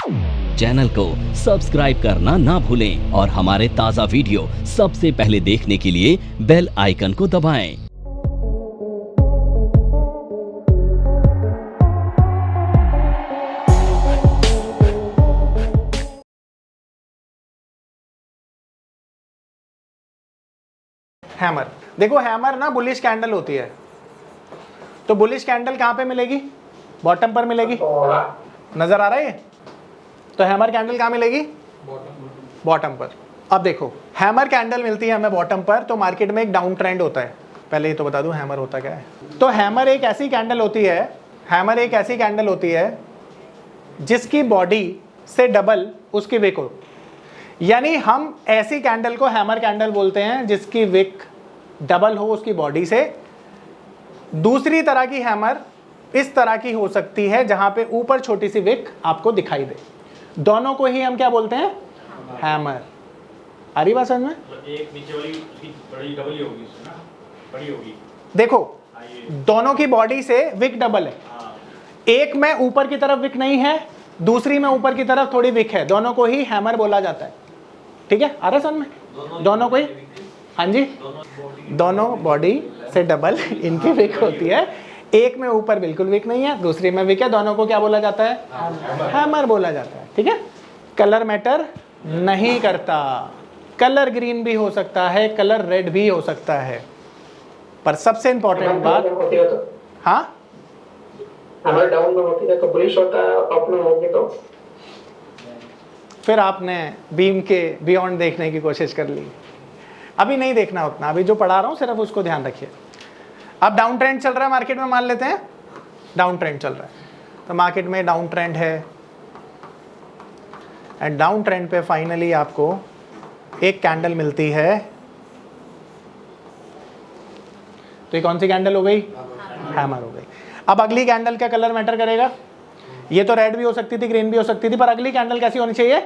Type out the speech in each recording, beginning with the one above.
Channel को subscribe करना ना भूलें और हमारे ताज़ा वीडियो सबसे पहले देखने के लिए बेल आइकन को दबाएं। हैमर, देखो हैमर ना बुलिश कैंडल होती है, तो बुलिश कैंडल कहाँ पे मिलेगी? बॉटम पर मिलेगी। नजर आ रहा है? तो हैमर कैंडल कहाँ मिलेगी? बॉटम पर। अब देखो हैमर कैंडल मिलती है हमें बॉटम पर, तो मार्केट में एक डाउन ट्रेंड होता है। पहले ये तो बता दूं हैमर होता क्या है। तो हैमर एक ऐसी कैंडल होती है, हैमर एक ऐसी कैंडल होती है जिसकी बॉडी से डबल उसकी विक हो, यानी हम ऐसी कैंडल को हैमर कैंडल बोलते हैं जिसकी विक डबल हो उसकी बॉडी से। दूसरी तरह की हैमर इस तरह की हो सकती है जहां पे ऊपर छोटी सी विक आपको दिखाई दे। दोनों को ही हम क्या बोलते हैं? हैमर। आ रही बात समझ में? एक नीचे वाली उसकी बड़ी डबल ही होगी ना, बड़ी होगी। देखो दोनों की बॉडी से विक डबल है, एक में ऊपर की तरफ विक नहीं है, दूसरी में ऊपर की तरफ थोड़ी विक है, दोनों को ही हैमर बोला जाता है। ठीक है, आ रहा समझ में? दोनों को ही, हाँ जी, दोनों बॉडी से डबल इनकी विक होती है, एक में ऊपर बिल्कुल विक नहीं है, दूसरी में विक है, दोनों को क्या बोला जाता है? हैमर बोला जाता है। ठीक है, कलर मैटर नहीं करता, कलर ग्रीन भी हो सकता है, कलर रेड भी हो सकता है, पर सबसे इंपॉर्टेंट बात, हाँ हमारे डाउन में होती है तो बुलिश होता है, अप में होगी तो फिर आपने बीम के बियॉन्ड देखने की कोशिश कर ली। अभी नहीं देखना उतना, अभी जो पढ़ा रहा हूँ सिर्फ उसको ध्यान रखिए। अब डाउन ट्रेंड चल रहा है मार्केट में, मान लेते हैं डाउन ट्रेंड चल रहा है, तो मार्केट में डाउन ट्रेंड है एंड डाउन ट्रेंड पे फाइनली आपको एक कैंडल मिलती है। तो ये कौन सी कैंडल हो गई? हैमर हो गई। अब अगली कैंडल का कलर मैटर करेगा? ये तो रेड भी हो सकती थी, ग्रीन भी हो सकती थी, पर अगली कैंडल कैसी होनी चाहिए?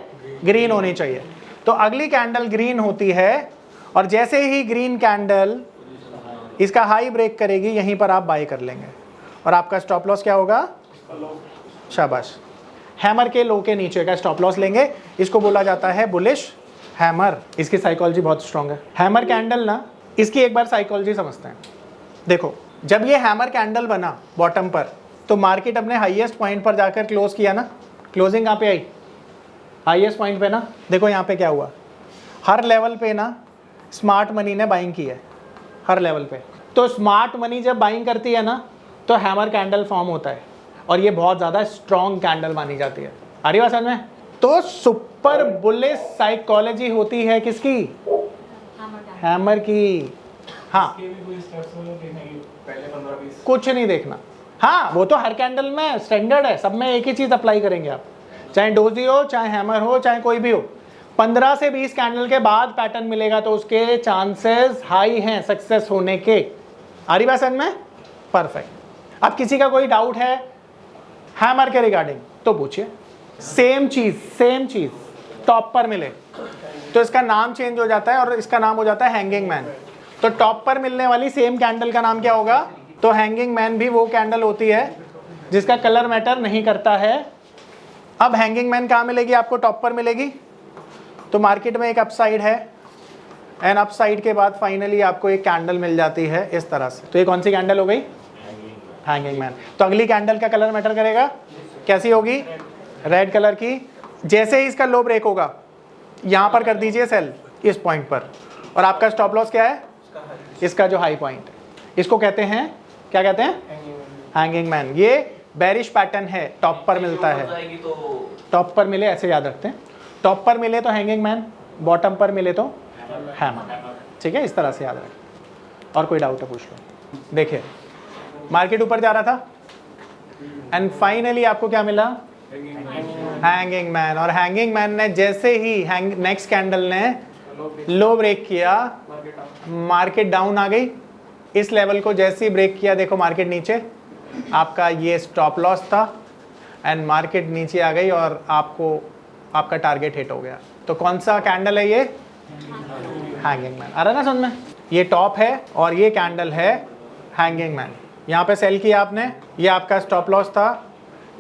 ग्रीन होनी चाहिए। तो अगली कैंडल ग्रीन होती है, और जैसे ही ग्रीन कैंडल इसका हाई ब्रेक करेगी, यहीं पर आप बाय कर लेंगे और आपका स्टॉप लॉस क्या होगा? शाबाश, हैमर के लो के नीचे का स्टॉप लॉस लेंगे। इसको बोला जाता है बुलिश हैमर। इसकी साइकोलॉजी बहुत स्ट्रांग है। हैमर कैंडल ना, इसकी एक बार साइकोलॉजी समझते हैं। देखो जब ये हैमर कैंडल बना बॉटम पर, तो मार्केट अपने हाईएस्ट पॉइंट पर जाकर क्लोज किया ना। क्लोजिंग कहाँ पे आई? हाईएस्ट पॉइंट पे ना। देखो यहाँ पे क्या हुआ, हर लेवल पे ना स्मार्ट मनी ने बाइंग की है, हर लेवल पे। तो स्मार्ट मनी जब बाइंग करती है ना, तो हैमर कैंडल फॉर्म होता है, और ये बहुत ज़्यादा स्ट्रॉन्ग कैंडल मानी जाती है। आ रही बात समझ में? तो सुपर बुलिश साइकोलॉजी होती है किसकी? हैमर की। हाँ, कुछ नहीं देखना। हाँ, वो तो हर कैंडल में स्टैंडर्ड है, सब में एक ही चीज़ अप्लाई करेंगे आप, चाहे डोजी हो, चाहे हैमर हो, चाहे कोई भी हो। 15 से 20 कैंडल के बाद पैटर्न मिलेगा तो उसके चांसेस हाई हैं सक्सेस होने के। आ रही बात समझ में? परफेक्ट। अब किसी का कोई डाउट है हैमर के रिगार्डिंग तो पूछिए। सेम चीज़ टॉप पर मिले तो इसका नाम चेंज हो जाता है और इसका नाम हो जाता है हैंगिंग मैन। तो टॉप पर मिलने वाली सेम कैंडल का नाम क्या होगा? तो हैंगिंग मैन भी वो कैंडल होती है जिसका कलर मैटर नहीं करता है। अब हैंगिंग मैन कहाँ मिलेगी आपको? टॉप पर मिलेगी। तो मार्केट में एक अपसाइड है, एंड अपसाइड के बाद फाइनली आपको एक कैंडल मिल जाती है इस तरह से। तो ये कौन सी कैंडल हो गई? Hanging man. तो अगली कैंडल का कलर मैटर करेगा, कैसी होगी? रेड कलर की। जैसे ही इसका लो ब्रेक होगा, यहाँ पर कर दीजिए सेल इस पॉइंट पर, और आपका स्टॉप लॉस क्या है? इसका जो हाई पॉइंट है, इसको कहते हैं, क्या कहते हैं? Hanging man. ये बेरिश पैटर्न है, टॉप पर मिलता है। टॉप पर मिले ऐसे याद रखते हैं, टॉप पर मिले तो हैंगिंग मैन, बॉटम पर मिले तो हैमर। ठीक है, इस तरह से याद रखें। और कोई डाउट है पूछ लो। देखिए मार्केट ऊपर जा रहा था एंड फाइनली आपको क्या मिला? Hanging man. और हैंगिंग मैन ने जैसे ही नेक्स्ट कैंडल ने लो ब्रेक किया, मार्केट डाउन आ गई। इस लेवल को जैसे ही ब्रेक किया, देखो मार्केट नीचे, आपका ये स्टॉप लॉस था एंड मार्केट नीचे आ गई और आपका टारगेट हिट हो गया। तो कौन सा कैंडल है ये? Hanging man. आ रहा ना समझ में? ये टॉप है और ये कैंडल है हैंगिंग मैन। यहाँ पे सेल किया आपने, ये आपका स्टॉप लॉस था,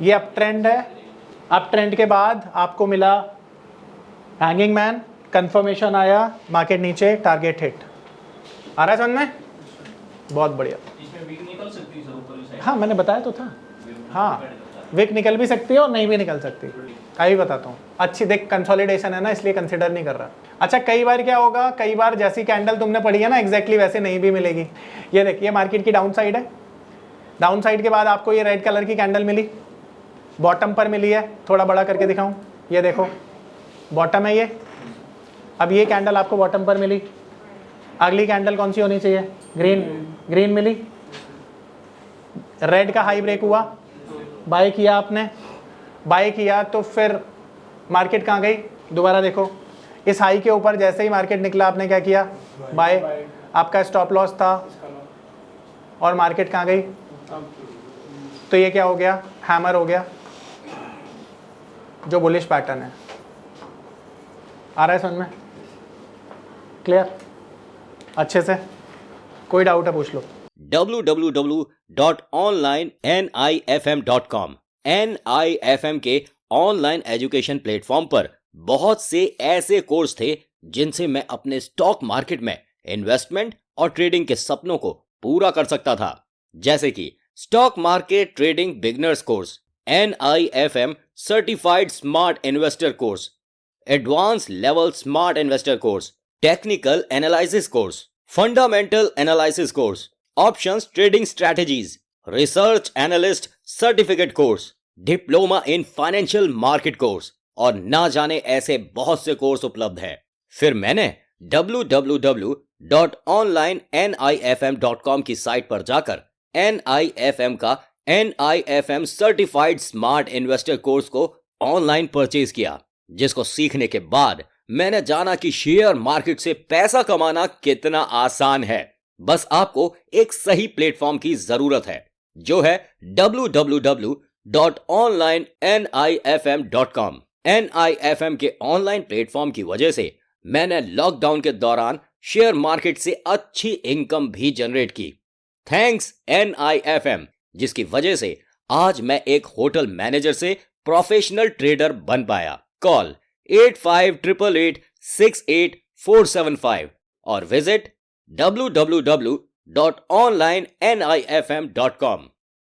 ये अप ट्रेंड है, अब ट्रेंड के बाद आपको मिला हैंगिंग मैन, कंफर्मेशन आया, मार्केट नीचे, टारगेट हिट। आ रहा है समझ में? बहुत बढ़िया। इसमें वीक निकल सकती है सर ऊपर साइड? हाँ मैंने बताया तो था। हाँ विक निकल भी सकती है और नहीं भी निकल सकती। अभी बताता हूँ। अच्छी देख, कंसोलिडेशन है ना, इसलिए कंसिडर नहीं कर रहा। अच्छा कई बार क्या होगा, कई बार जैसी कैंडल तुमने पढ़ी है ना एग्जैक्टली वैसे नहीं भी मिलेगी। ये देख, ये मार्केट की डाउन साइड है। डाउन साइड के बाद आपको ये रेड कलर की कैंडल मिली, बॉटम पर मिली है। थोड़ा बड़ा करके दिखाऊं, ये देखो बॉटम है ये। अब ये कैंडल आपको बॉटम पर मिली, अगली कैंडल कौन सी होनी चाहिए? ग्रीन। ग्रीन मिली, रेड का हाई ब्रेक हुआ, बाय किया आपने। बाय किया तो फिर मार्केट कहाँ गई? दोबारा देखो, इस हाई के ऊपर जैसे ही मार्केट निकला आपने क्या किया? बाय। आपका स्टॉप लॉस था और मार्केट कहाँ गई? तो ये क्या हो गया? हैमर हो गया, जो बुलिश पैटर्न है। आ रहा है समझ में? क्लियर? अच्छे से? कोई डाउट है पूछ लो। www.onlinenifm.com NIFM के ऑनलाइन एजुकेशन प्लेटफॉर्म पर बहुत से ऐसे कोर्स थे जिनसे मैं अपने स्टॉक मार्केट में इन्वेस्टमेंट और ट्रेडिंग के सपनों को पूरा कर सकता था, जैसे कि stock market trading beginners course, NIFM certified smart investor course, advance level smart investor course, technical analysis course, fundamental analysis course, options trading strategies, research analyst certificate course, diploma in financial market course और ना जाने ऐसे बहुत से course उपलब्ध है। फिर मैंने www.onlinenifm.com की साइट पर जाकर NIFM का NIFM certified smart investor course को ऑनलाइन परचेज किया, जिसको सीखने के बाद मैंने जाना कि शेयर मार्केट से पैसा कमाना कितना आसान है। बस आपको एक सही प्लेटफॉर्म की जरूरत है, जो है www.onlinenifm.com। NIFM के ऑनलाइन प्लेटफॉर्म की वजह से मैंने लॉकडाउन के दौरान शेयर मार्केट से अच्छी इनकम भी जनरेट की। थैंक्स NIFM, जिसकी वजह से आज मैं एक होटल मैनेजर से प्रोफेशनल ट्रेडर बन पाया। कॉल 8588868475 और विजिट www.onlinenifm.com।